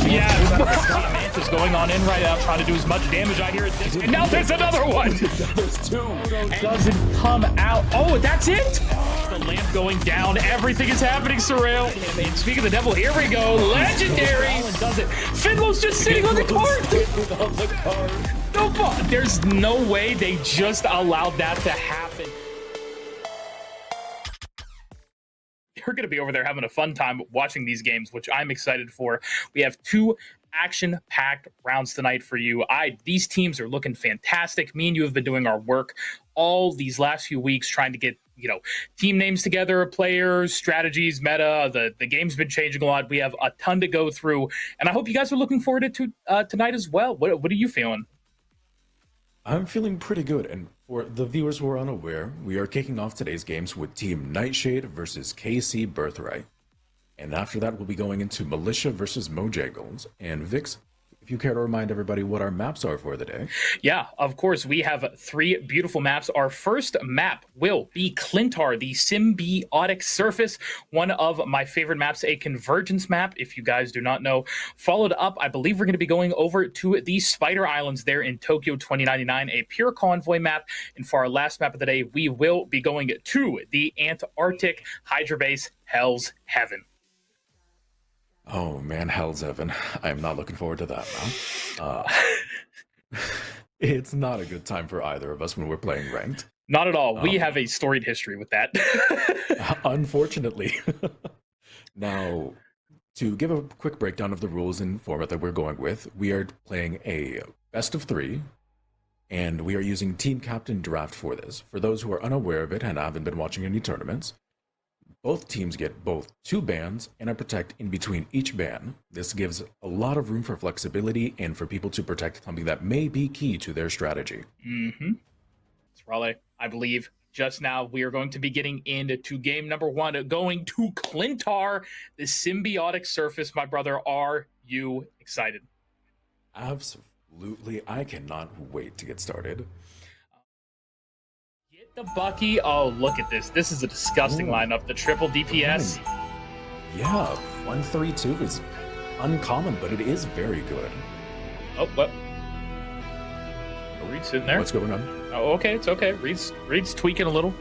Yeah, Mantis going on in right now, trying to do as much damage. I hear it. And now there's another one. There's two. Doesn't come out. Oh, that's it. The lamp going down. Everything is happening, Surreal. And speaking of the devil, here we go. Legendary. Does it. Finlow's just sitting on the card. No, there's no way they just allowed that to happen. We're going to be over there having a fun time watching these games, which I'm excited for. We have two action-packed rounds tonight for you. These teams are looking fantastic. Me and you have been doing our work all these last few weeks trying to get, team names together, players, strategies, meta. The game's been changing a lot. We have a ton to go through, and I hope you guys are looking forward to tonight as well. What are you feeling? I'm feeling pretty good, and for the viewers who are unaware, we are kicking off today's games with Team Nightshade versus KC Birthright. And after that, we'll be going into Militia versus Mojangles. And Vix, if you care to remind everybody what our maps are for the day. Yeah, of course. We have three beautiful maps. Our first map will be Clintar, the symbiotic surface, one of my favorite maps, a convergence map, if you guys do not know. Followed up, I believe we're going to be going over to the Spider Islands there in Tokyo 2099, a pure convoy map. And for our last map of the day, we will be going to the Antarctic Hydra base, Hell's Heaven. Oh man, Hell's Heaven. I am not looking forward to that now. It's not a good time for either of us when we're playing ranked. Not at all. We have a storied history with that. Unfortunately. Now, to give a quick breakdown of the rules and format that we're going with, we are playing a best of 3, and we are using Team Captain Draft for this. For those who are unaware of it and haven't been watching any tournaments, both teams get both 2 bans and a protect in between each ban. This gives a lot of room for flexibility and for people to protect something that may be key to their strategy. Raleigh, I believe just now we are going to be getting into game number 1, going to Clintar, the symbiotic surface. My brother, are you excited? Absolutely. I cannot wait to get started. The Bucky. Oh, look at this. This is a disgusting lineup. The triple DPS. Yeah, 1-3-2 is uncommon, but it is very good. Oh, what? Reed's sitting there. What's going on? Oh, okay. It's okay. Reed's tweaking a little.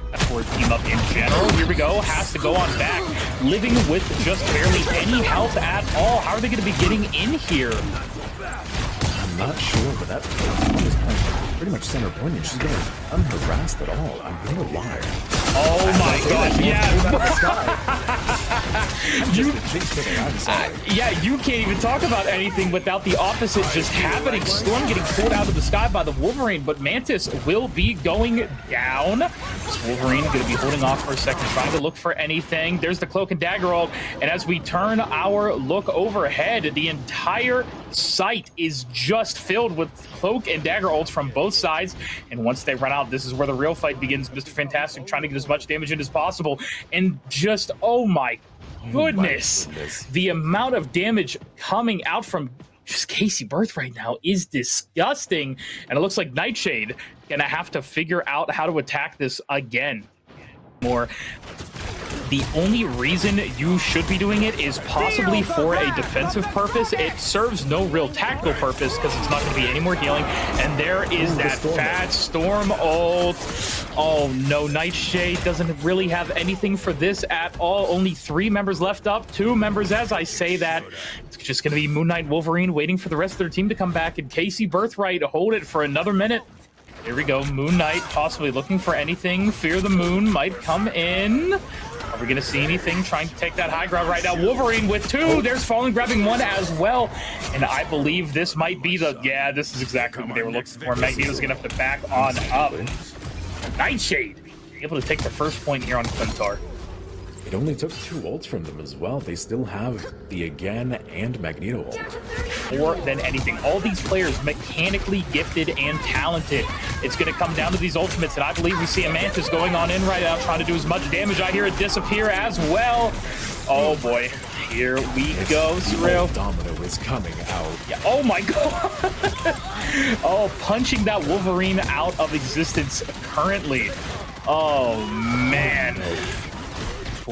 That's for team up in general. Here we go. Has to go on back. Living with just barely any health at all. How are they going to be getting in here? I'm not sure, but that is playing pretty much center point, and she's getting unharassed at all. I wonder why. Oh my god, yeah. You can't even talk about anything without the opposite just happening. Storm getting pulled out of the sky by the Wolverine, but Mantis will be going down. This Wolverine going to be holding off for a second, trying to look for anything. There's the Cloak and Dagger ult, and as we turn our look overhead, the entire site is just filled with Cloak and Dagger ults from both sides, and once they run out, this is where the real fight begins. Mr. Fantastic trying to get as much damage in as possible, and just oh my goodness, the amount of damage coming out from just KC Birthright now is disgusting, and it looks like Nightshade gonna have to figure out how to attack this again. The only reason you should be doing it is possibly for a defensive purpose. It serves no real tactical purpose because it's not going to be any more healing. And there is that fat Storm ult. Oh no, Nightshade doesn't really have anything for this at all. Only 3 members left up, 2 members as I say that. It's just going to be Moon Knight Wolverine waiting for the rest of their team to come back, and KC Birthright hold it for another minute. Here we go, Moon Knight possibly looking for anything. Fear the Moon might come in. Are we going to see anything trying to take that high ground right now? Wolverine with 2. There's Fallen grabbing 1 as well. And I believe this might be the... Yeah, this is exactly what they were looking for. Magneto's going to have to back on up. Nightshade able to take the first point here on Clintar. It only took 2 ults from them as well. They still have the Again and Magneto ult. More than anything, all these players mechanically gifted and talented. It's going to come down to these ultimates, and I believe we see a Mantis going on in right now, trying to do as much damage. I hear it disappear as well. Oh boy, here we go. Surreal Domino is coming out. Yeah. Oh my god. Oh, punching that Wolverine out of existence currently. Oh man.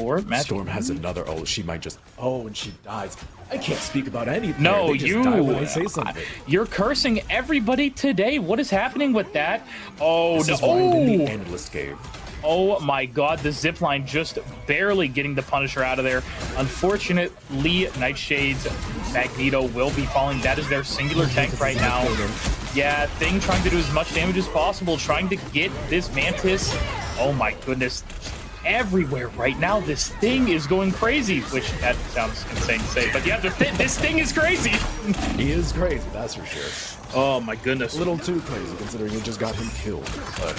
for Magic. Storm has another. Oh, she might just. Oh, and she dies. I can't speak about anything. No, they just die when I say something. You're cursing everybody today. What is happening with that? Oh, this is why I'm in the endless cave. Oh my god, the zipline just barely getting the Punisher out of there. Unfortunately, Nightshade's Magneto will be falling. That is their singular tank right now. Yeah, Thing trying to do as much damage as possible, trying to get this Mantis. Oh my goodness. Everywhere right now, this Thing is going crazy, which that sounds insane to say, but yeah, this Thing is crazy. He is crazy, that's for sure. Oh my goodness. A little too crazy considering you just got him killed, but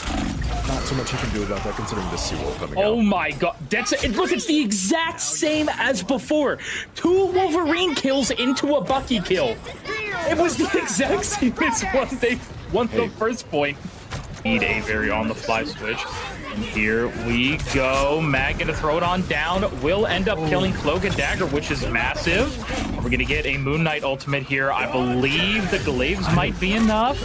not too much you can do about that considering the Seawolf coming out. Oh my god, that's it. Look, it's the exact same as before. 2 Wolverine kills into a Bucky kill. It was the exact same as when they won the first point. Need a very on-the-fly switch. And here we go. Mag gonna throw it on down. Will end up killing Cloak and Dagger, which is massive. We're gonna get a Moon Knight ultimate here. I believe the glaives might be enough.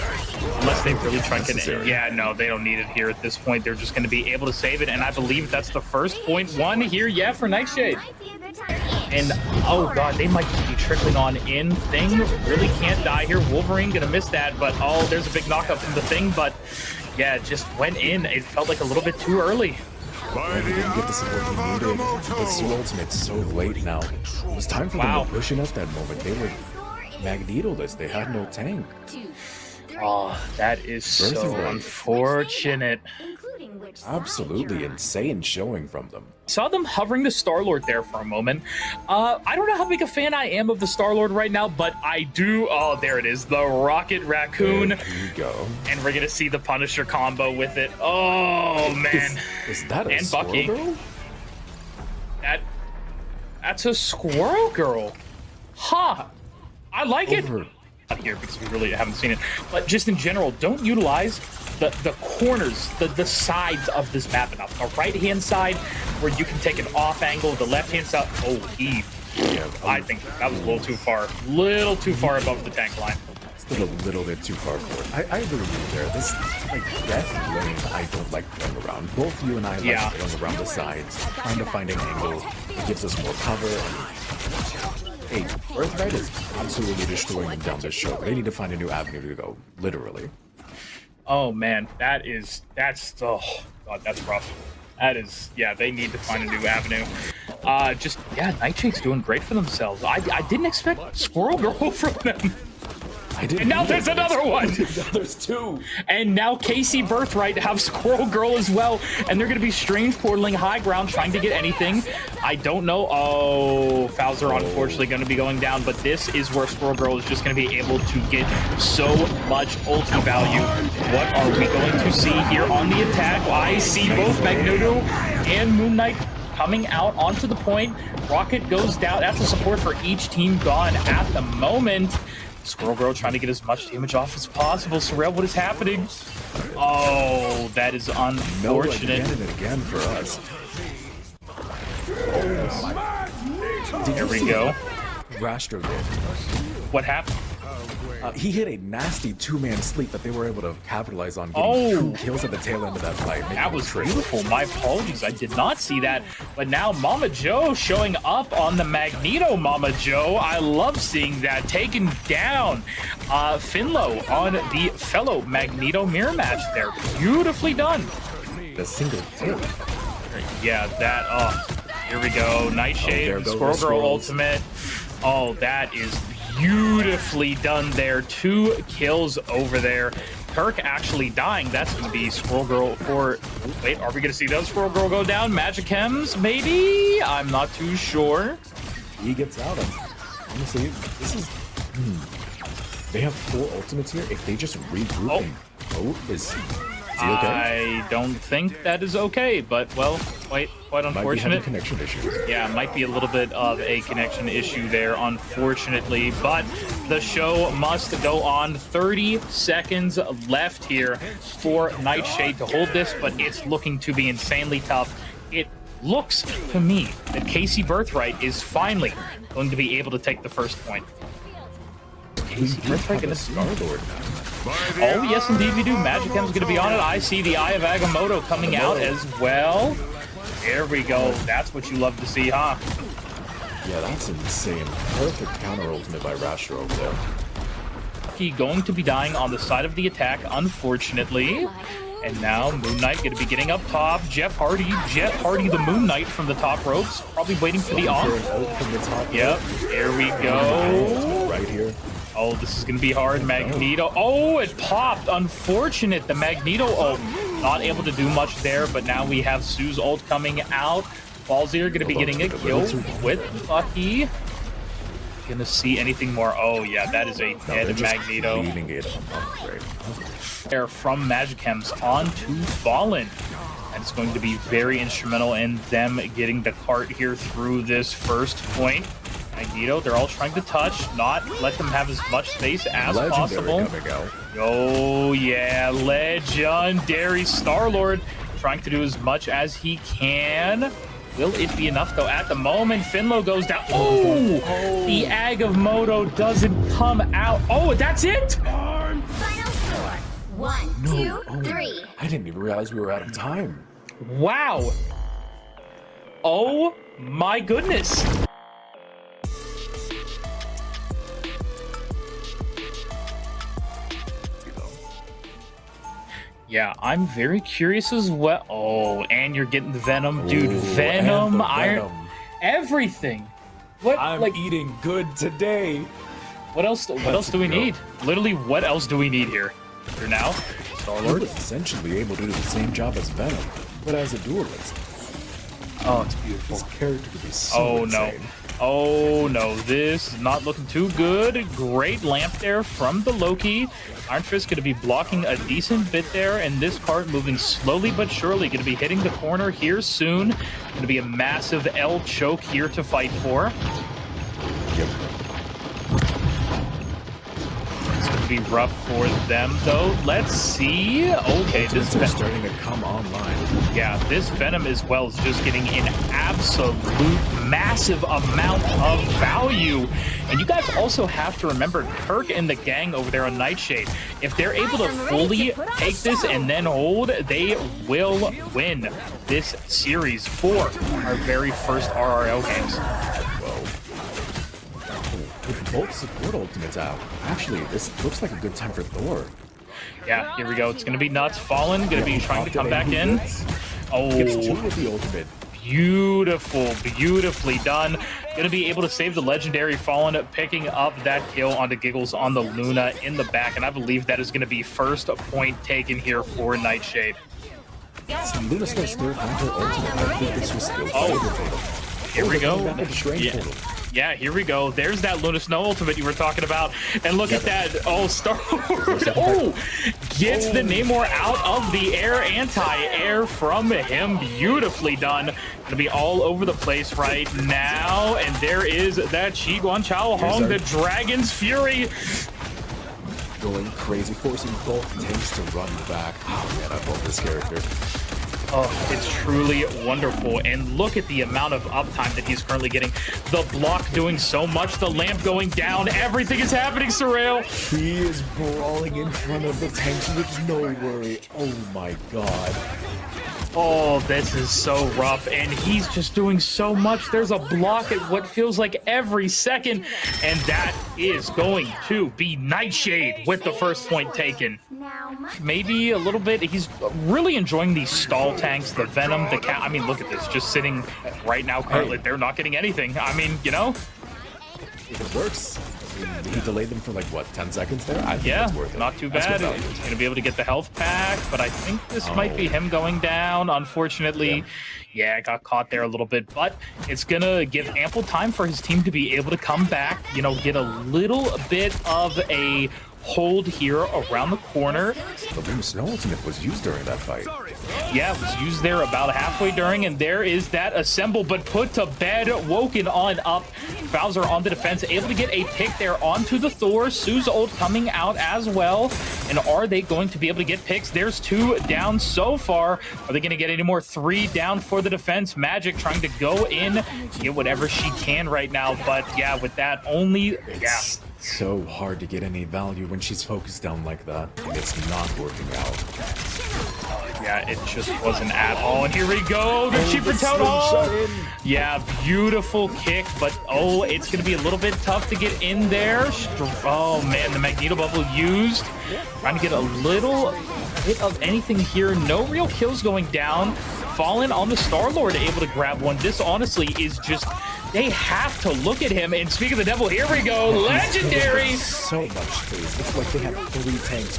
Unless they really try to get it. Yeah, no, they don't need it here at this point. They're just gonna be able to save it. And I believe that's the first .1 here, yeah, for Nightshade. And oh god, they might just be trickling on in. Thing really can't die here. Wolverine gonna miss that, but oh, there's a big knockup from the Thing, but yeah, it just went in. It felt like a little bit too early. He didn't get the support he needed. The Sea Ultimate's so late now. It was time for them to push in at that moment. They were Magneto-less. They had no tank. Oh, that is so unfortunate. Absolutely insane showing from them. Saw them hovering the Star-Lord there for a moment. I don't know how big a fan I am of the Star-Lord right now, but I do. Oh, there it is, the Rocket Raccoon. There you go. And we're gonna see the Punisher combo with it. Oh man, is that a and Squirrel Bucky? Girl? That's a Squirrel Girl. Huh? I like it. Not here because we really haven't seen it, but just in general, don't utilize the corners, the sides of this map enough. The right-hand side where you can take an off angle, the left-hand side. Oh, I think that was a little too far. Little too far above the tank line. It's a little bit too far forward. I agree with you there. This, like, death lane, I don't like playing around. Both you and I like playing around the sides, trying to find an angle. It gives us more cover. Hey, Birthright is absolutely destroying them down this show. They need to find a new avenue to go, literally. Oh man, that's oh god, that's rough. That is, yeah, they need to find a new avenue. Nightshade's doing great for themselves. I didn't expect Squirrel Girl from them. And now there's another one. There's 2. And now KC Birthright have Squirrel Girl as well. And they're going to be strange portaling high ground, trying to get anything. I don't know. Oh, Fowler unfortunately going to be going down. But this is where Squirrel Girl is just going to be able to get so much ulti value. What are we going to see here on the attack? I see both Magneto and Moon Knight coming out onto the point. Rocket goes down. That's the support for each team gone at the moment. Squirrel Girl trying to get as much damage off as possible. Sorrel, what is happening? Oh, that is unfortunate. Again for us. Here we go. Rastro did. What happened? He hit a nasty 2-man sleep that they were able to capitalize on, getting 2 kills at the tail end of that fight. That was beautiful. My apologies. I did not see that. But now Mama Joe showing up on the Magneto Mama Joe. I love seeing that. Taking down Finlow on the fellow Magneto mirror match there. Beautifully done. The single kill. Yeah, here we go. Nightshade, Squirrel Girl ultimate. Oh, that is beautifully done there. 2 kills over there. Kirk actually dying. That's going to be Squirrel Girl for... Wait, are we going to see those Squirrel Girl go down? Magic Chems, maybe? I'm not too sure. He gets out of... Honestly, this is... They have 4 ultimates here. If they just regroup and vote, is he okay? I don't think that is okay, but, well, quite unfortunate. Might be having connection issues. Yeah, might be a little bit of a connection issue there, unfortunately, but the show must go on. 30 seconds left here for Nightshade to hold this, but it's looking to be insanely tough. It looks to me that KC Birthright is finally going to be able to take the first point. KC Birthright gonna Star-Lord now. Oh, yes, indeed we do. Magic Chem's going to be on it. I see the Eye of Agamotto coming out as well. There we go. That's what you love to see, huh? Yeah, that's insane. Perfect counter ultimate by Rasher over there. He going to be dying on the side of the attack, unfortunately. And now Moon Knight going to be getting up top. Jeff Hardy, the Moon Knight from the top ropes, probably waiting for the off. Yep, there we go. Right here. Oh, this is going to be hard. Magneto. Oh, it popped. Unfortunate. The Magneto ult. Not able to do much there, but now we have Sue's ult coming out. Ballsier going to be getting a kill with Bucky. Gonna see anything more. Oh, yeah, that is a dead Magneto. There from Magichems onto Fallen. And it's going to be very instrumental in them getting the cart here through this first point. Magneto, they're all trying to touch, not let them have as much space as possible. Oh, yeah, legendary Star-Lord trying to do as much as he can. Will it be enough, though? At the moment, Finlow goes down. Oh, the Agamotto doesn't come out. Oh, that's it? Final score. 1, 2, 3. I didn't even realize we were out of time. Wow. Oh, my goodness. Yeah, I'm very curious as well. Oh, and you're getting the Venom. Dude, Venom, Iron, everything. What? I'm eating good today. What else do we need? Literally, what else do we need here? Here now? Star-Lord is essentially able to do the same job as Venom, but as a duelist. Oh, it's beautiful. This character could be so insane. Oh no, this is not looking too good. Great lamp there from the Loki. Iron Fist going to be blocking a decent bit there, and this card moving slowly but surely. Going to be hitting the corner here soon. Going to be a massive L choke here to fight for. Yep. It's going to be rough for them, though. Let's see. Okay, this is starting to come online. Yeah, this Venom as well is just getting an absolute massive amount of value. And you guys also have to remember Kirk and the gang over there on Nightshade. If they're able to fully take this and then hold, they will win this series for our very first RRL games. With both support ultimates out, actually, this looks like a good time for Thor. Yeah, here we go. It's going to be nuts. Fallen, going to be trying to come back in. Oh, gives 2 with the ultimate. Beautiful, beautifully done. Gonna be able to save the legendary Fallen, picking up that kill onto Giggles on the Luna in the back, and I believe that is gonna be first point taken here for Nightshade. Luna's still on her ultimate. I think this was still here we go. Yeah, here we go. There's that Luna Snow ultimate you were talking about. And look at that. Oh, Star-Lord. Oh, gets the Namor out of the air. Anti-air from him. Beautifully done. Gonna be all over the place right now. And there is that Chi Guan Chao Hong, the Dragon's Fury. Going crazy, forcing both tanks to run back. Oh, man, I love this character. Oh, it's truly wonderful. And look at the amount of uptime that he's currently getting. The block doing so much, the lamp going down, everything is happening, Surreal. He is brawling in front of the tanks with no worry. Oh my god. Oh, this is so rough, and he's just doing so much. There's a block at what feels like every second, and that is going to be Nightshade with the first point taken. Maybe a little bit. He's really enjoying these stall tanks, the Venom, the cat. I mean, look at this, just sitting right now currently. They're not getting anything. I mean, you know? If it works. He delayed them for like, what, 10 seconds there? I think yeah, that's worth it. Not too bad. He's going to be able to get the health pack, but I think this might be him going down, unfortunately. Yeah, got caught there a little bit, but it's going to give ample time for his team to be able to come back, you know, get a little bit of a hold here around the corner. The Luna Snow ultimate was used during that fight. Yeah, it was used there about halfway during, and there is that assemble, but put to bed, woken on up. Bowser on the defense, able to get a pick there onto the Thor. Sue's ult coming out as well. And are they going to be able to get picks? There's 2 down so far. Are they going to get any more? 3 down for the defense. Magic trying to go in, get whatever she can right now. But yeah, with that only, it's so hard to get any value when she's focused down like that, and it's not working out. Yeah, it just wasn't at all. And here we go. The cheaper town hall. Yeah, beautiful kick, but oh, it's going to be a little bit tough to get in there. Oh, man, the Magneto bubble used. Trying to get a little bit of anything here. No real kills going down. Fallen on the Star-Lord, able to grab one. This, honestly, is just... They have to look at him. And speak of the devil, here we go. Legendary. So much space. It's like they have 3 tanks.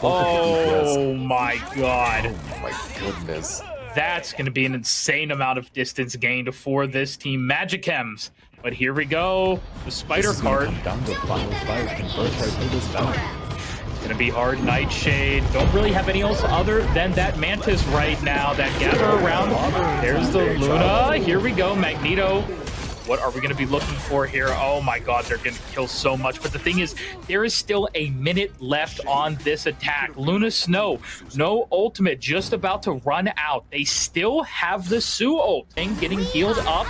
Oh my god. Oh my goodness. That's going to be an insane amount of distance gained for this team. Magic Chems. But here we go. The spider cart. Down to final fight. Can Birthright pull this down? Gonna be hard. Nightshade. Don't really have any else other than that Mantis right now. That gather around. There's the Luna. Here we go. Magneto. What are we going to be looking for here? Oh my god, they're going to kill so much. But the thing is, there is still a minute left on this attack. Luna Snow, no ultimate, just about to run out. They still have the Sue ult. And getting healed up.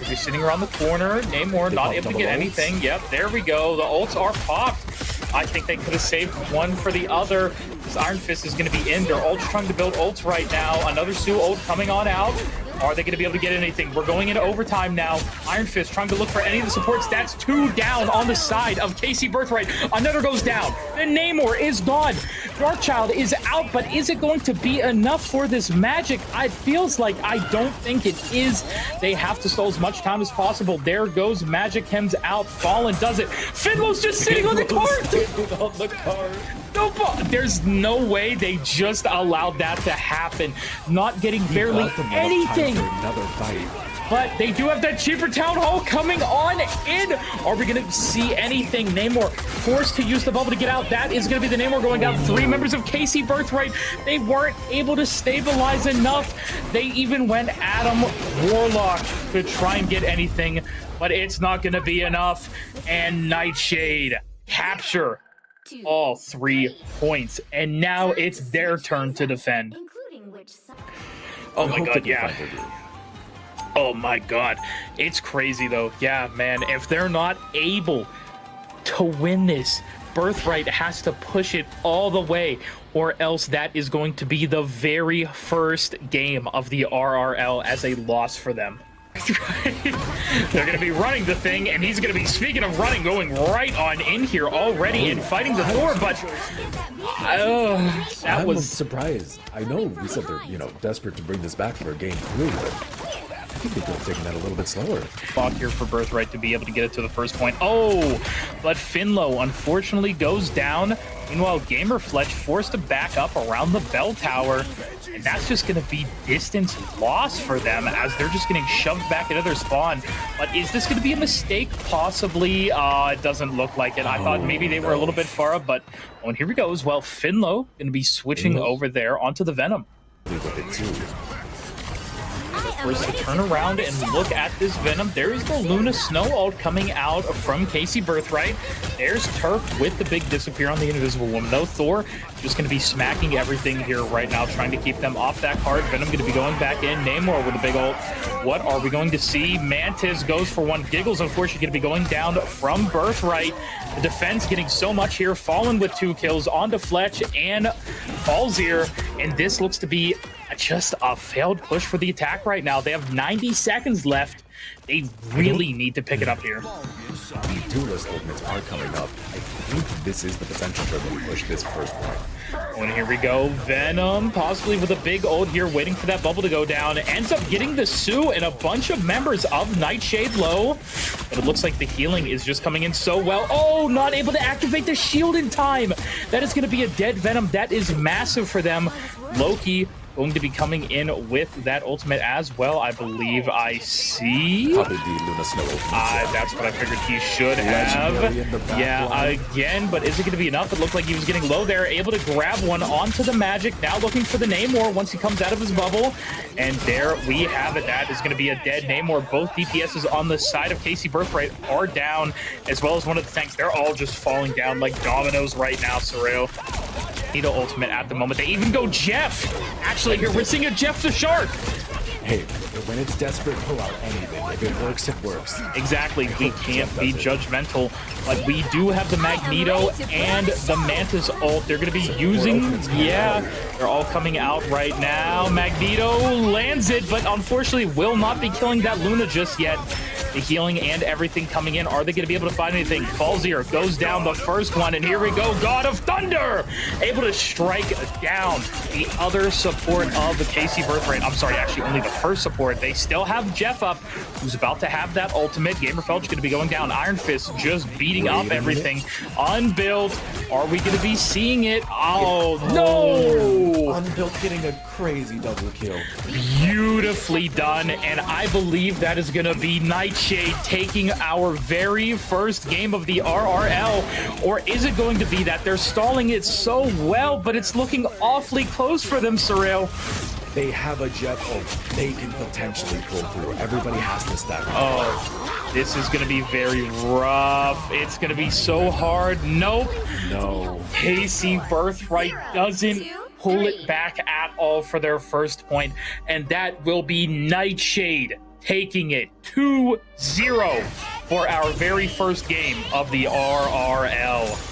If you're sitting around the corner, Namor not able to get anything. Yep, there we go. The ults are popped. I think they could have saved one for the other. This Iron Fist is going to be in. They're all trying to build ults right now. Another Sue ult coming on out. Are they going to be able to get anything? We're going into overtime now. Iron Fist trying to look for any of the support stats. 2 down on the side of KC Birthright. Another goes down. Then Namor is gone. Darkchild is out, but is it going to be enough for this Magic? It feels like I don't think it is. They have to stall as much time as possible. There goes Magic Chems out. Fallen does it. Finlow's just sitting on the cart. On the cart. No, there's no way they just allowed that to happen. Not getting barely anything. Another fight. But they do have that cheaper town hall coming on in. Are we going to see anything? Namor forced to use the bubble to get out. That is going to be the Namor going down. 3 members of KC Birthright. They weren't able to stabilize enough. They even went Adam Warlock to try and get anything, but it's not going to be enough. And Nightshade capture all 3 points. And now it's their turn to defend. Oh my god, yeah. Oh my god. It's crazy though. Yeah, man. If they're not able to win this, Birthright has to push it all the way, or else that is going to be the very first game of the RRL as a loss for them. They're going to be running the thing, and he's going to be, speaking of running, going right on in here already and fighting the Thor, but that I'm was surprised. I know we said they're, desperate to bring this back for a game 3, but I think they could have taken that a little bit slower. fought here for Birthright to be able to get it to the first point. Oh, but Finlow unfortunately goes down. Meanwhile, Gamerfletch forced to back up around the bell tower. And that's just going to be distance loss for them as they're just getting shoved back into their spawn. But is this going to be a mistake? Possibly. It doesn't look like it. I thought maybe they were a little bit far up, but and here we go as well. Finlow going to be switching over there onto the Venom. Forced to turn around and look at this Venom. There's the Luna Snow ult coming out from KC Birthright. There's Turf with the big disappear on the Invisible Woman, though. Thor just going to be smacking everything here right now, trying to keep them off that card. Venom going to be going back in. Namor with a big ult. What are we going to see? Mantis goes for one. Giggles, unfortunately, going to be going down from Birthright. The defense getting so much here. Fallen with 2 kills onto Fletch and Falzir. And this looks to be just a failed push for the attack right now. They have 90 seconds left. They really need to pick it up here. The duelist ultimates are coming up. I think this is the potential for them to push this first point. And here we go. Venom, possibly with a big ult here, waiting for that bubble to go down. Ends up getting the Sue and a bunch of members of Nightshade low. But it looks like the healing is just coming in so well. Oh, not able to activate the shield in time. That is going to be a dead Venom. That is massive for them. Loki going to be coming in with that ultimate as well. I believe I see. Probably the Luna Snow ultimate. That's what I figured he should have. Yeah, again, but is it going to be enough? It looked like he was getting low there, able to grab one onto the Magic. Now looking for the Namor once he comes out of his bubble. And there we have it. That is going to be a dead Namor. Both DPSs on the side of KC Birthright are down, as well as one of the tanks. They're all just falling down like dominoes right now, Surreal. Ultimate at the moment. They even go Jeff. Actually, here we're seeing a Jeff the Shark. Hey, when it's desperate, pull out anything. If it works, it works. Exactly. We can't be judgmental, but we do have the Magneto and the Mantis ult. They're going to be using, yeah, they're all coming out right now. Magneto lands it, but unfortunately will not be killing that Luna just yet. The healing and everything coming in. Are they going to be able to find anything? Falzier goes down the first one, and here we go. God of Thunder able to strike down the other support of the KC Birthright. I'm sorry, actually only the first support. They still have Jeff up, who's about to have that ultimate. Gamerfeld's going to be going down. Iron Fist just beating up everything. Unbuilt. Are we going to be seeing it? Oh, no! Unbuilt getting a crazy double kill. Beautifully done, and I believe that is going to be Nightshade taking our very first game of the RRL. Or is it going to be that they're stalling it so well, but it's looking awfully close for them, Surreal? They have a jet ult. They can potentially pull through. Everybody has to stack. Oh, this is going to be very rough. It's going to be so hard. Nope. No. KC Birthright doesn't pull it back at all for their first point, and that will be Nightshade taking it 2-0 for our very first game of the RRL.